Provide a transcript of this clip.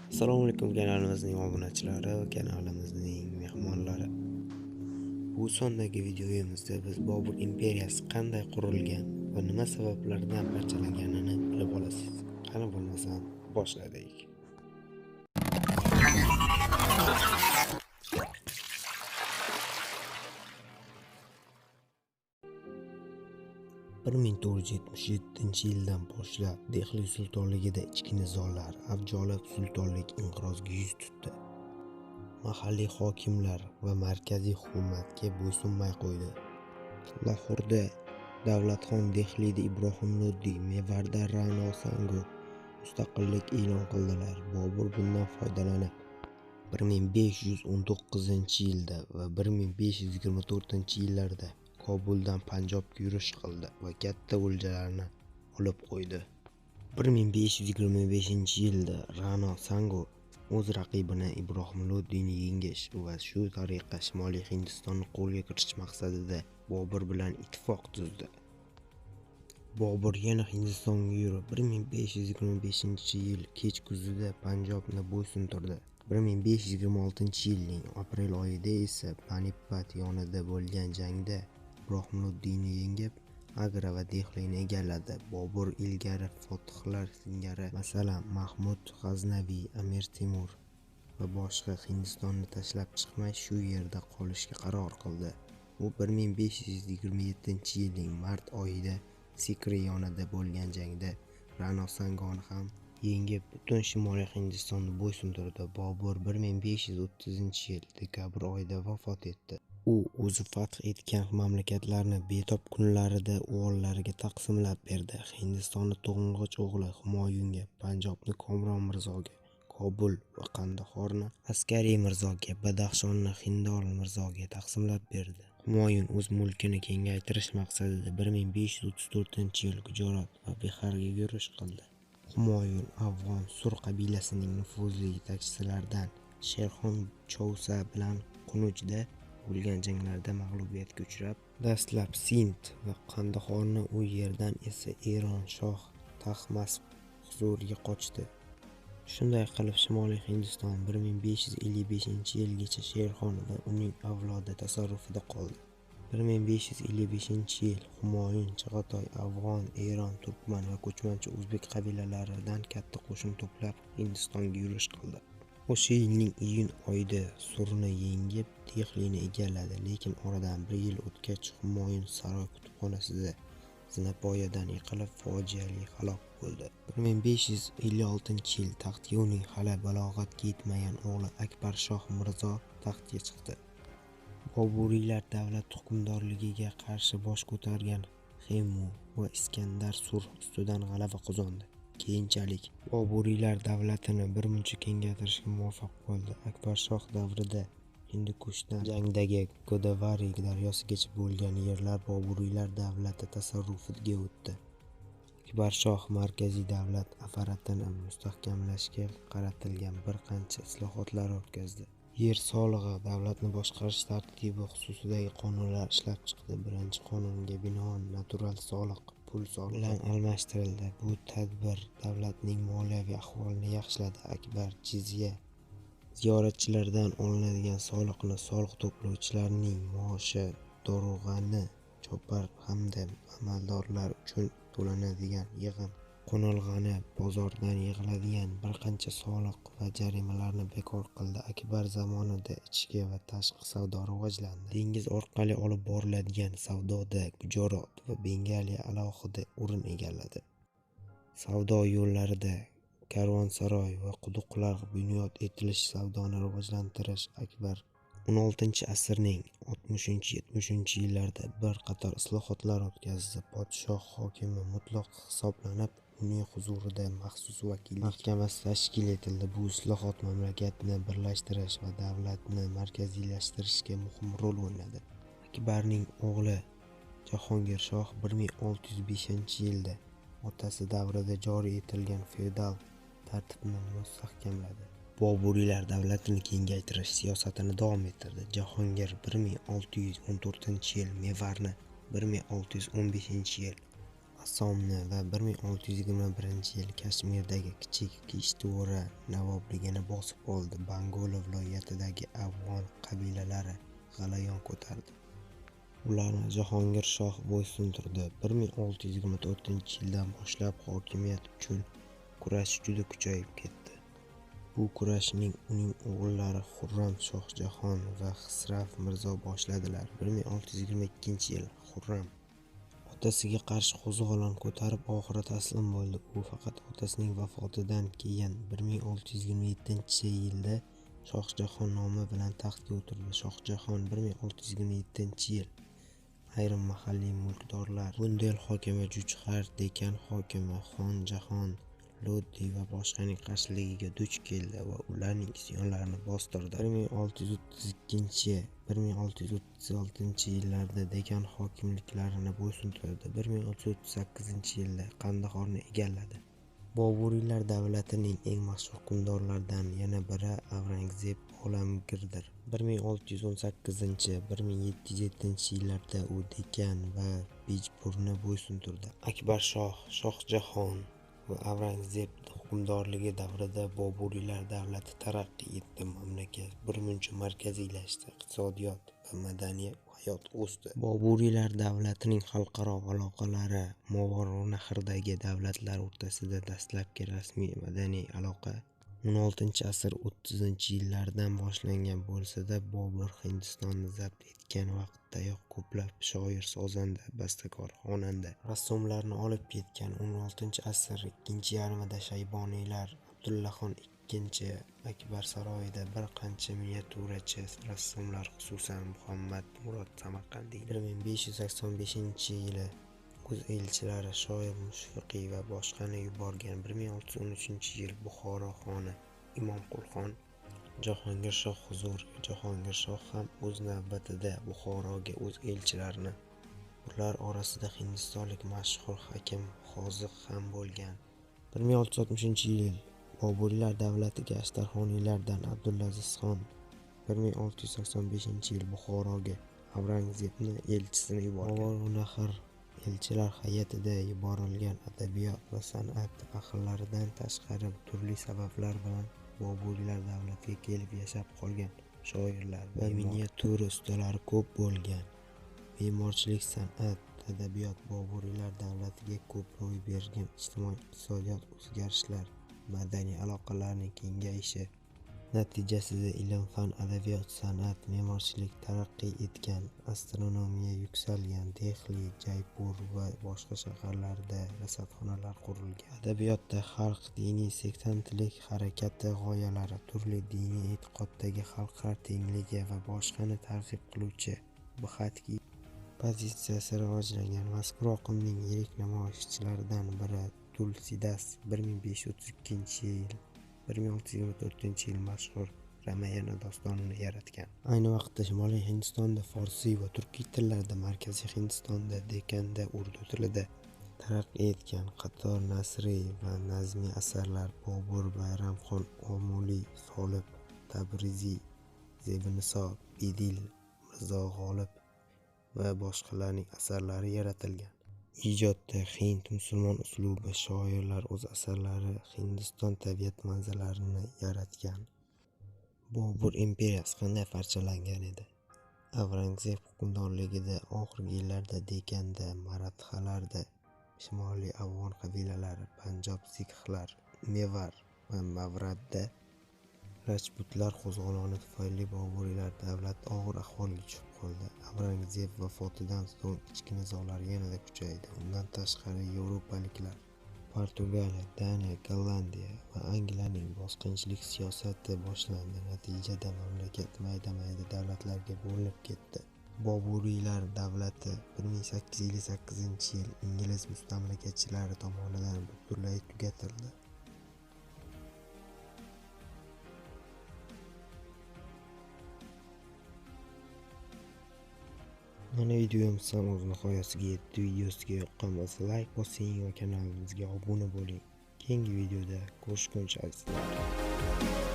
Assalomu alaykum kanalimizning obunachilari va kanalimizning mehmonlari. Bu sondagi videomizda biz Bobur imperiyasi qanday qurilgan va nima sabablardan parchalanganini bilib olasiz. Qani bo'lmasam boshladik. Bir 1477-yildan boshlab Dehli sultonligida ichki nizollar avj olib, sultonlik inqirozga yuz tutdi. Mahalliy hokimlar va markaziy hukumatga bo'ysunmay qo'ydi. Lahorda Davlatxon, Dehlida Ibrohim Loddiy, Mevarda Ra'no Sango mustaqillik e'lon qildilar. Bobur bundan foydalanib 1519-yilda va 1524-yillarda Kobuldan Panjobga yurish qildi va katta o'ljalarni olib qo'ydi. 1525-yilda Ra'no Sango o'z raqibini Ibrohim Loddiyni yengish va shu tariqa Shimoliy Hindistonni qo'lga kiritish maqsadida Bobur bilan ittifoq tuzdi. Bobur yana Hindistonga yurib 1525-yil kech kuzida Panjobni bo'ysuntirdi. 1526-yilning aprel oyida esa Panipat yonida bo'lgan jangda Ibrohim Loddiyni yengib, Agra va Dehlini egalladi. Bobur ilgari fotihlar singari, masalan, Mahmud G'aznaviy, Amir Temur va boshqa Hindistonni tashlab chiqmay shu yerda qolishga qaror qildi. U 1527-yilning mart oyida Sikri yonida bo'lgan jangda Ra'no Sangoni ham yengib, butun Shimoliy Hindistonni bo'ysuntirdi. Bobur 1530-yil dekabr oyida vafot etdi. U o'zi fath etgan mamlakatlarni betob kunlarida o'g'illariga taqsimlab berdi. Hindistonni to'ng'ich o'g'li Humoyunga, Panjobni Komron Mirzoga, Kobul va Qandahorni Askariy Mirzoga, Badaxshonni Hindol Mirzoga taqsimlab berdi. Humoyun o'z mulkini kengaytirish maqsadida 1534-yil Gujarot va Biharga yurish qildi. Humoyun Afg'on Sur qabilasining nufuzli yetakchilaridan Sherxon Chousa bilan Qunujda bo'lgan janglarda mag'lubiyatga uchrab, dastlab Sind va Qandahorni, u yerdan esa Eron shoh Tahmasp huzuriga qochdi. Shunday qilib Shimoliy Hindiston 1555-yilgacha Sherxon va uning avlodi tasarrufida qoldi. 1555-yil Humoyun Chig'atoy, Afg'on, Eron, Turkman va ko'chmanchi o'zbek qabilalaridan katta qo'shin to'plab Hindistonga yurish qildi. O'sha yilning iyun oyida Surni yengib, Dehlini egalladi, lekin oradan bir yil o'tgach Humoyun saroy kutubxonasida zinapoyadan yiqilib fojiali halok bo'ldi. 1556-yil taxtga uning hali balog'atga yetmagan o'g'li Akbar Shoh Mirzo taxtga chiqdi. Boburiylar davlat hukmdorligiga qarshi bosh ko'targan Xemu va Iskandar Sur ustidan g'alaba qozondi. Keyinchalik Boburiylar davlatini birmuncha kengaytirishga muvaffaq bo'ldi. Akbar Shoh davrida Hindukushdan jangdagi Godavari daryosigacha bo'lgan yerlar Boburiylar davlati tasarrufiga o'tdi. Akbar Shoh markaziy davlat apparatini mustahkamlashga qaratilgan bir qancha islohotlar o'tkazdi. Yer solig'i, davlatni boshqarish tartibi xususidagi qonunlar ishlab chiqdi. Birinchi qonunga binoan natural soliq pul solig'i bilan almashtirildi. Bu tadbir davlatning moliyaviy ahvolini yaxshiladi. Akbar jizya, ziyoratchilardan olinadigan soliqni, soliq to'lovchilarning maoshi, dorug'ani, chopar hamda amaldorlar uchun to'lanadigan yig'im, qo'nalg'ani, bozordan yig'iladigan bir qancha soliq va jarimalarni bekor qildi. Akbar zamonida ichki va tashqi savdo rivojlandi. Dengiz orqali olib boriladigan savdoda Gujarot va Bengaliya alohida o'rin egalladi. Savdo yo'llarida karvonsaroy va quduqlar bunyod etilish, savdoni rivojlantirish. Akbar 16-asrning 60-70-yillarida bir qator islohotlar o'tkazdi. Podshoh hokimi mutlaq hisoblanib, uning huzurida maxsus vakillik mahkamasi tashkil etildi. Bu islohot mamlakatni birlashtirish va davlatni markaziylashtirishga muhim rol o'ynadi. Akbarning o'g'li Jahongir shoh 1605-yilda otasi davrida joriy etilgan feodal tartibni mustahkamladi. Boburiylar davlatini kengaytirish siyosatini davom ettirdi. Jahongir 1614-yil Mevarni, 1615-yil Somni va 1621-yil Kashmirdagi kichik Kishtvora navobligini bosib oldi. Bangola viloyatidagi afg'on qabilalari g'alayon ko'tardi. Ularni Jahongir shoh bo'ysundirdi. 1624-yildan boshlab hokimiyat uchun kurash juda kuchayib ketdi. Bu kurashning uning o'g'illari Xurram Shohjahon va Xisrav Mirzo boshladilar. 1622-yil Xurram otasiga qarshi qo'zg'olon ko'tarib, oxiri taslim bo'ldi. U faqat otasining vafotidan keyin 1627-yilda Shohjahon nomi bilan taxtga o'tirdi. Shohjahon 1627-yil ayrim mahalliy mulkdorlar, Bundel hokimi, Juchqar dekan hokimi Xon Jahon Loddiy va boshqaning qarshiligiga duch keldi va ularning isyonlarini bostirdi. 1632-1636-yillarda dekan hokimliklarini bo'ysundirdi. 1638-yilda Qandahorni egalladi. Boburiylar davlatining eng mashhur hukmdorlaridan yana biri Avrangzeb olamgirdir. 1618-1707-yillarda u Dekan va Bijburni bo'ysundirdi. Akbar Shoh, Shohjahon va Avrangzeb hukmdorligi davrida Boburiylar davlati taraqqiy etdi. Mamlakat birmuncha markaziylashdi, iqtisodiyot va madaniy hayot o'sdi. Boburiylar davlatining xalqaro aloqalari Movarounahrdagi davlatlar o'rtasida dastlabki rasmiy madaniy aloqa 16-asr 30-yillardan boshlangan bo'lsa-da, Bobur Hindistonni zabt etgan vaqtdayoq ko'plab shoir, sozanda, bastakor, xonanda, rassomlarni olib ketgan. 16-asr ikkinchi yarmida Shayboniylar Abdullaxon II Akbar saroyida bir qancha miniatyurachi rassomlar, xususan Muhammad Murod Samarqandiy 1585-yili o'z elchilari shoir Mushfiqiy va boshqani yuborgan. 1613-yil Buxoro xoni Imomqul xon Jahongir shoh huzuriga. Jahongir shoh ham o'z navbatida Buxoroga o'z elchilarini, ular orasida hindistonlik mashhur hakim Hoziq ham bo'lgan. 1660-yil Boburiylar davlatiga Ashtarxoniylardan Abdulaziz xon 1685-yil Buxoroga Avrangzebni elchisini yuborgan. Movarounahar elchilar hay'atida yuborilgan adabiyot va san'at ahllaridan tashqari turli sabablar bilan Boburiylar davlatiga kelib yashab qolgan shoirlar va miniatyura ustalari ko'p bo'lgan. Me'morchilik, san'at, adabiyot Boburiylar davlatiga ko'p ro'y bergan ijtimoiy-iqtisodiy o'zgarishlar, madaniy aloqalarning kengayishi natijasida ilm, fan, adabiyot, san'at, me'morchilik taraqqiy etgan, astronomiya yuksalgan. Dehli, Jaypur va boshqa shaharlarda rasadxonalar qurilgan. Adabiyotda xalq diniy sektantlik harakati g'oyalari, turli diniy e'tiqoddagi xalqlar tengligi va boshqani targ'ib qiluvchi Bxatki pozitsiyasi rivojlangan. Mazkur oqimning yirik namoyishchilaridan biri Tulsidas 1532-1624-yil mashhur Ramayana dostonini yaratgan. Ayni vaqtda Shimoliy Hindistonda forsiy va turkiy tillarda, Markaziy Hindistonda Dekanda urdu tilida taraqqiy etgan qator nasriy va nazmiy asarlar Bobur, Bayramxon Omuliy, Solib, Tabriziy, Zebiniso, Bedil, Mirzo G'olib va boshqalarning asarlari yaratilgan. Ijodda hind musulmon uslubi, shoirlar o'z asarlari Hindiston tabiat manzaralarini yaratgan. Bobur imperiyasi qanday parchalangan edi? Avrangzeb hukmdorligida oxirgi yillarda Dekanda, Marathalarda, shimoliy afg'on qabilalari, Panjob sikxlar, Mevar va Mavradda Rajputlar qo'zg'oloni tufayli Boburiylar davlati og'ir ahvolga tushib qoldi. Avrangzeb vafotidan so'ng ichki nizolar yanada kuchaydi. Undan tashqari Yevropaliklar, Portugaliya, Daniya, Gollandiya va Angliyaning bosqinchilik siyosati boshlandi. Natijada mamlakat mayda-mayda davlatlarga bo'linib ketdi. Boburiylar davlati 1858-yil ingliz mustamlakachilari tomonidan butunlay tugatildi. Mana videomiz ham o'z nihoyasiga yetdi. Videosiga yoqqan bo'lsa like bosing va kanalimizga obuna bo'ling. Keyingi videoda ko'rishguncha azizlar.